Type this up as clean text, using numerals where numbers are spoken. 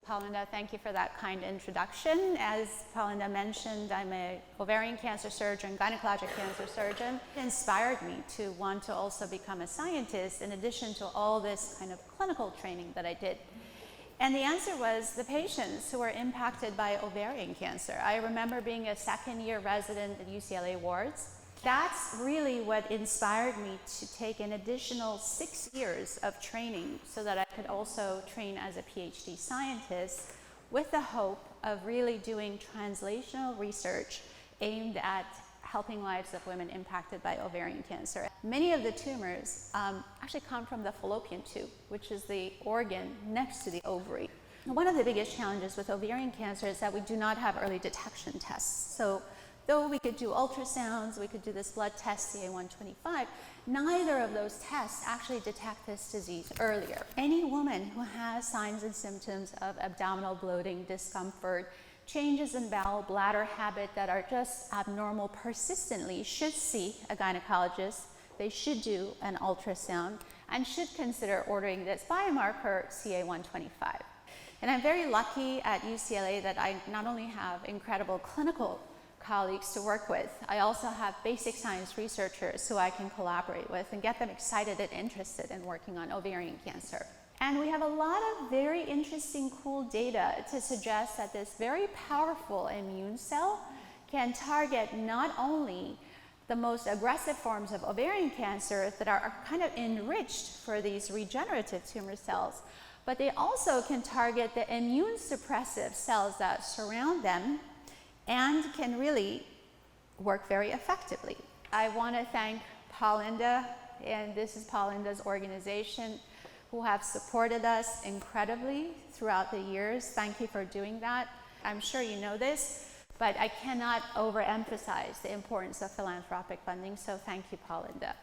Paulinda, thank you for that kind introduction. As Paulinda mentioned, I'm an ovarian cancer surgeon, gynecologic cancer surgeon. It inspired me to want to also become a scientist in addition to all this kind of clinical training that I did. And the answer was the patients who were impacted by ovarian cancer. I remember being a second-year resident at UCLA wards. That's really what inspired me to take an additional 6 years of training so that I could also train as a PhD scientist with the hope of really doing translational research aimed at helping lives of women impacted by ovarian cancer. Many of the tumors actually come from the fallopian tube, which is the organ next to the ovary. One of the biggest challenges with ovarian cancer is that we do not have early detection tests. So though we could do ultrasounds, we could do this blood test, CA-125, neither of those tests actually detect this disease earlier. Any woman who has signs and symptoms of abdominal bloating, discomfort, changes in bowel, bladder habit that are just abnormal persistently should see a gynecologist. They should do an ultrasound and should consider ordering this biomarker, CA-125. And I'm very lucky at UCLA that I not only have incredible clinical colleagues to work with, I also have basic science researchers who I can collaborate with and get them excited and interested in working on ovarian cancer. And we have a lot of very interesting, cool data to suggest that this very powerful immune cell can target not only the most aggressive forms of ovarian cancer that are kind of enriched for these regenerative tumor cells, but they also can target the immune suppressive cells that surround them and can really work very effectively. I want to thank Paulinda, and this is Paulinda's organization, who have supported us incredibly throughout the years. Thank you for doing that. I'm sure you know this, but I cannot overemphasize the importance of philanthropic funding, so thank you, Paulinda.